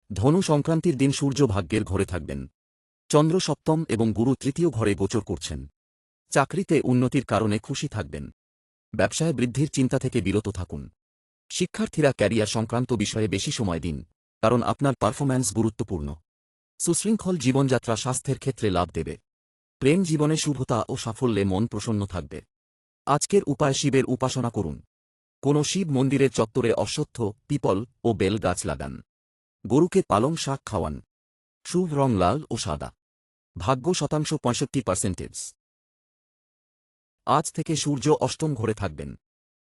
ধনু সংক্রান্তির দিন সূর্য ভাগ্যের ঘরে থাকবেন। চন্দ্র সপ্তম এবং গুরু তৃতীয় ঘরে গোচর করছেন। চাকরিতে উন্নতির কারণে খুশি থাকবেন। ব্যবসায় বৃদ্ধির চিন্তা থেকে বিরত থাকুন। শিক্ষার্থীরা ক্যারিয়ার সংক্রান্ত বিষয়ে বেশি সময় দিন, কারণ আপনার পারফরম্যান্স গুরুত্বপূর্ণ। সুশৃঙ্খল জীবনযাত্রা স্বাস্থ্যের ক্ষেত্রে লাভ দেবে। প্রেম জীবনে শুভতা ও সাফল্যে মন প্রসন্ন থাকবে। আজকের উপায় শিবের উপাসনা করুন। কোনো শিব মন্দিরের চত্বরে অশ্বত্থ, পিপল ও বেল গাছ লাগান। গরুকে পালং শাক খাওয়ান। শুভ রং লাল ও সাদা। ভাগ্য শতাংশ 65%। আজ থেকে সূর্য অষ্টম ঘরে থাকবেন।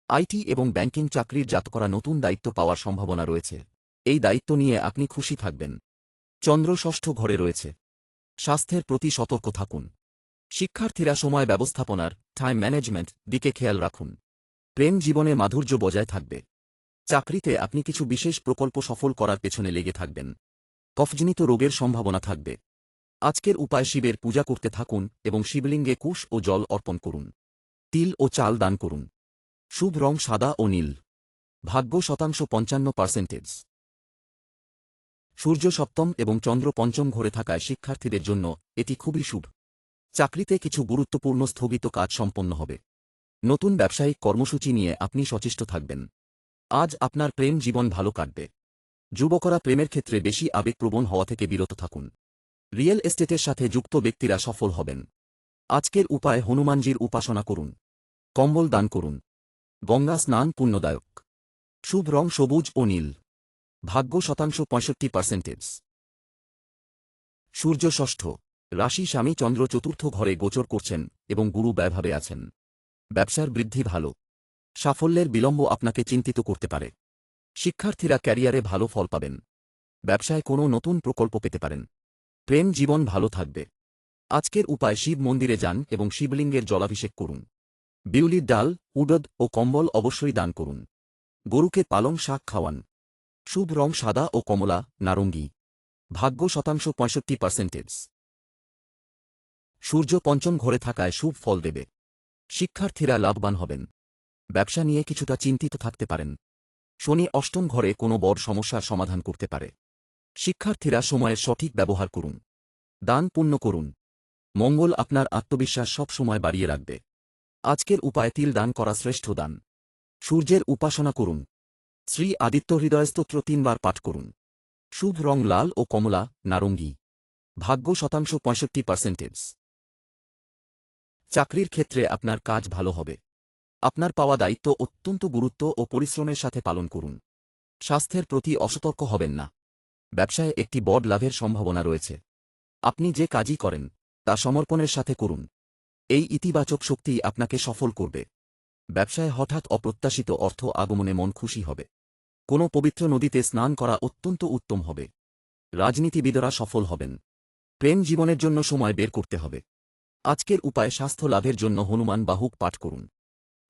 আইটি এবং ব্যাংকিং চাকরির জাতকরা নতুন দায়িত্ব পাওয়ার সম্ভাবনা রয়েছে। এই দায়িত্ব নিয়ে আপনি খুশি থাকবেন। চন্দ্র ষষ্ঠ ঘরে রয়েছে। স্বাস্থ্যের প্রতি সতর্ক থাকুন। শিক্ষার্থীরা সময় ব্যবস্থাপনার টাইম ম্যানেজমেন্ট দিকে খেয়াল রাখুন। প্রেম জীবনে মাধুর্য বজায় থাকবে। চাকরিতে আপনি কিছু বিশেষ প্রকল্প সফল করার পেছনে লেগে থাকবেন। কফজনিত রোগের সম্ভাবনা থাকবে। আজকের উপায় শিবের পূজা করতে থাকুন এবং শিবলিঙ্গে কুশ ও জল অর্পণ করুন। তিল ও চাল দান করুন। শুভ রং সাদা ও নীল। ভাগ্য শতাংশ 55%। সূর্য সপ্তম এবং চন্দ্র পঞ্চম ঘরে থাকায় শিক্ষার্থীদের জন্য এটি খুবই শুভ। চাকরিতে কিছু গুরুত্বপূর্ণ স্থগিত কাজ সম্পন্ন হবে। নতুন ব্যবসায়িক কর্মসূচি নিয়ে আপনি সচেষ্ট থাকবেন। আজ আপনার প্রেম জীবন ভালো কাটবে। যুবকরা প্রেমের ক্ষেত্রে বেশি আবেগপ্রবণ হওয়া থেকে বিরত থাকুন। রিয়েল এস্টেটের সাথে যুক্ত ব্যক্তিরা সফল হবেন। আজকের উপায় হনুমানজির উপাসনা করুন। কম্বল দান করুন। গঙ্গা স্নান পুণ্যদায়ক। শুভ রং সবুজ ও নীল। ভাগ্য শতাংশ 65%। সূর্য ষষ্ঠ রাশি স্বামী চন্দ্র চতুর্থ ঘরে গোচর করছেন এবং গুরু ব্যয়ভাবে আছেন। ব্যবসার বৃদ্ধি ভালো। সাফল্যের বিলম্ব আপনাকে চিন্তিত করতে পারে। শিক্ষার্থীরা ক্যারিয়ারে ভালো ফল পাবেন। ব্যবসায় কোনো নতুন প্রকল্প পেতে পারেন। প্রেম জীবন ভালো থাকবে। আজকের উপায় শিব মন্দিরে যান এবং শিবলিঙ্গের জলাভিষেক করুন। বিউলির ডাল, উড়দ ও কম্বল অবশ্যই দান করুন। গরুকে পালং শাক খাওয়ান। শুভ রং সাদা ও কমলা, নারঙ্গী। ভাগ্য শতাংশ 65%। সূর্য পঞ্চম ঘরে থাকায় শুভ ফল দেবে। শিক্ষার্থীরা লাভবান হবেন। ব্যবসা নিয়ে কিছুটা চিন্তিত থাকতে পারেন। শনি অষ্টম ঘরে কোনো বড় সমস্যার সমাধান করতে পারে। শিক্ষার্থীরা সময়ের সঠিক ব্যবহার করুন। দান পুণ্য করুন। মঙ্গল আপনার আত্মবিশ্বাস সব সময় বাড়িয়ে রাখবে। আজকের উপায় তিল দান করা শ্রেষ্ঠ দান। সূর্যের উপাসনা করুন। শ্রী আদিত্য হৃদয়স্তোত্র 3 বার পাঠ করুন। শুভ রং লাল ও কমলা, নারঙ্গী। ভাগ্য শতাংশ 65%। চাকরির ক্ষেত্রে আপনার কাজ ভালো হবে। আপনার পাওয়া দায়িত্ব অত্যন্ত গুরুত্ব ও পরিশ্রমের সাথে পালন করুন। স্বাস্থ্যের প্রতি অসতর্ক হবেন না। ব্যবসায় একটি বড় লাভের সম্ভাবনা রয়েছে। আপনি যে কাজই করেন তা সমর্পণের সাথে করুন। এই ইতিবাচক শক্তি আপনাকে সফল করবে। ব্যবসায় হঠাৎ অপ্রত্যাশিত অর্থ আগমনে মন খুশি হবে। কোনো পবিত্র নদীতে স্নান করা অত্যন্ত উত্তম হবে। রাজনীতিবিদরা সফল হবেন। প্রেম জীবনের জন্য সময় বের করতে হবে। আজকের উপায় স্বাস্থ্য লাভের জন্য হনুমান বাহুক পাঠ করুন।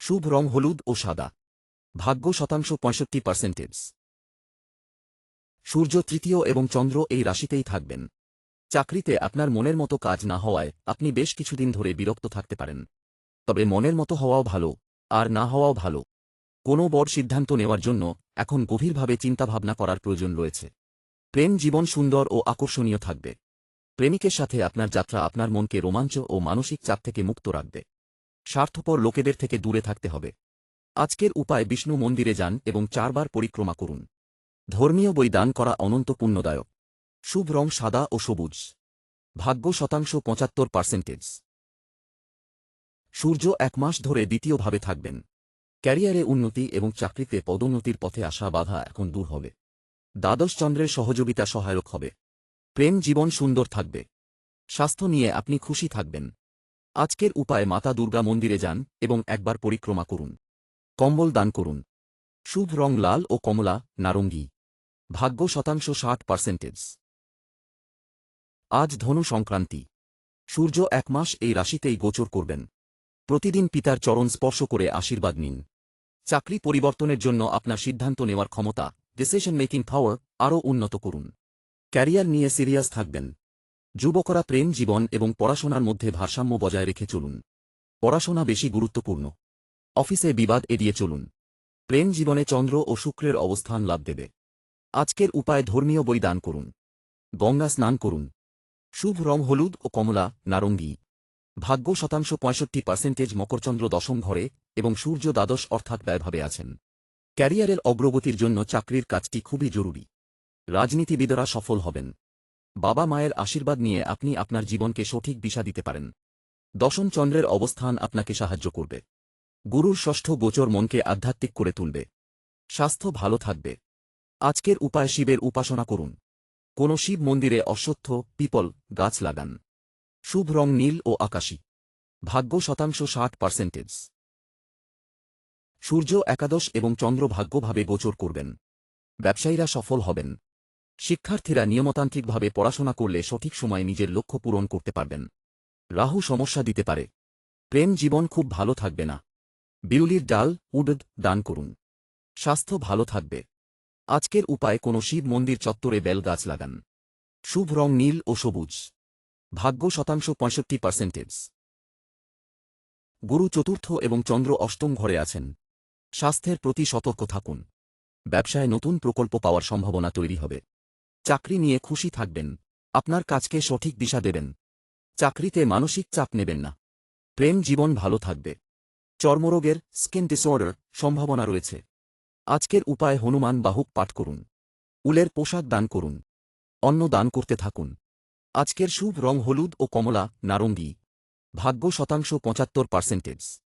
শুভ রং হলুদ ও সাদা। ভাগ্য শতাংশ 65%। সূর্য তৃতীয় এবং চন্দ্র এই রাশিতেই থাকবেন। চাকরিতে আপনার মনের মতো কাজ না হওয়ায় আপনি বেশ কিছুদিন ধরে বিরক্ত থাকতে পারেন। তবে মনের মতো হওয়াও ভালো, আর না হওয়াও ভালো। কোনো বড় সিদ্ধান্ত নেওয়ার জন্য এখন গভীরভাবে চিন্তাভাবনা করার প্রয়োজন রয়েছে। প্রেম জীবন সুন্দর ও আকর্ষণীয় থাকবে। প্রেমিকের সাথে আপনার যাত্রা আপনার মনকে রোমাঞ্চ ও মানসিক চাপ থেকে মুক্ত রাখবে। স্বার্থপর লোকেদের থেকে দূরে থাকতে হবে। আজকের উপায় বিষ্ণু মন্দিরে যান এবং 4 বার পরিক্রমা করুন। ধর্মীয় বই দান করা অনন্ত পুণ্যদায়ক। শুভ রং সাদা ও সবুজ। ভাগ্য শতাংশ 75%। সূর্য 1 মাস ধরে দ্বিতীয়ভাবে থাকবেন। ক্যারিয়ারে উন্নতি এবং চাকরিতে পদোন্নতির পথে আসা বাধা এখন দূর হবে। দ্বাদশ চন্দ্রের সহযোগিতা সহায়ক হবে। প্রেম জীবন সুন্দর থাকবে। স্বাস্থ্য নিয়ে আপনি খুশি থাকবেন। আজকের উপায় মাতা দুর্গা মন্দিরে যান এবং 1 বার পরিক্রমা করুন। কম্বল দান করুন। শুভ রং লাল ও কমলা, নারঙ্গী। ভাগ্য শতাংশ 60%। আজ ধনু সংক্রান্তি। সূর্য 1 মাস এই রাশিতেই গোচর করবেন। প্রতিদিন পিতার চরণ স্পর্শ করে আশীর্বাদ নিন। চাকরি পরিবর্তনের জন্য আপনার সিদ্ধান্ত নেওয়ার ক্ষমতা, ডিসিশন মেকিং পাওয়ার আরও উন্নত করুন। ক্যারিয়ার নিয়ে সিরিয়াস থাকবেন। যুবকরা প্রেম জীবন এবং পড়াশোনার মধ্যে ভারসাম্য বজায় রেখে চলুন। পড়াশোনা বেশি গুরুত্বপূর্ণ। অফিসে বিবাদ এড়িয়ে চলুন। প্রেম জীবনে চন্দ্র ও শুক্রের অবস্থান লাভ দেবে। আজকের উপায় ধর্মীয় বই দান করুন। গঙ্গা স্নান করুন। শুভ রং হলুদ ও কমলা, নারঙ্গী। ভাগ্য শতাংশ 65% মকরচন্দ্র দশম ঘরে এবং সূর্য দ্বাদশ অর্থাৎ ব্যয়ভাবে আছেন। ক্যারিয়ারের অগ্রগতির জন্য চাকরির কাজটি খুবই জরুরি। রাজনীতিবিদরা সফল হবেন। বাবা মায়ের আশীর্বাদ নিয়ে আপনি আপনার জীবনকে সঠিক দিশা দিতে পারেন। দশম চন্দ্রের অবস্থান আপনাকে সাহায্য করবে। গুরুর ষষ্ঠ গোচর মনকে আধ্যাত্মিক করে তুলবে। স্বাস্থ্য ভালো থাকবে। আজকের উপায় শিবের উপাসনা করুন। কোনো শিব মন্দিরে অশ্বত্থ, পিপল গাছ লাগান। শুভ রং নীল ও আকাশী। ভাগ্য শতাংশ 60%। সূর্য একাদশ এবং চন্দ্র ভাগ্যভাবে গোচর করবেন। ব্যবসায়ীরা সফল হবেন। শিক্ষার্থীরা নিয়মতান্ত্রিকভাবে পড়াশোনা করলে সঠিক সময়ে নিজের লক্ষ্য পূরণ করতে পারবেন। রাহু সমস্যা দিতে পারে। প্রেম জীবন খুব ভালো থাকবে না। বিউলির ডাল, উড দান করুন। স্বাস্থ্য ভালো থাকবে। আজকের উপায় কোনো শিব মন্দির চত্বরে বেল গাছ লাগান। শুভ রং নীল ও সবুজ। ভাগ্য শতাংশ 65%। গুরু চতুর্থ এবং চন্দ্র অষ্টম ঘরে আছেন। স্বাস্থ্যের প্রতি সতর্ক থাকুন। ব্যবসায় নতুন প্রকল্প পাওয়ার সম্ভাবনা তৈরি হবে। চাকরি নিয়ে খুশি থাকবেন। আপনার কাজকে সঠিক দিশা দেবেন। চাকরিতে মানসিক চাপ নেবেন না। প্রেম জীবন ভালো থাকবে। চর্মরোগের স্কিন ডিসঅর্ডার সম্ভাবনা রয়েছে। আজকের উপায় হনুমান বাহুক পাঠ করুন। উলের পোশাক দান করুন। অন্ন দান করতে থাকুন। আজকের শুভ রং হলুদ ও কমলা, নারঙ্গী। ভাগ্য শতাংশ 75%।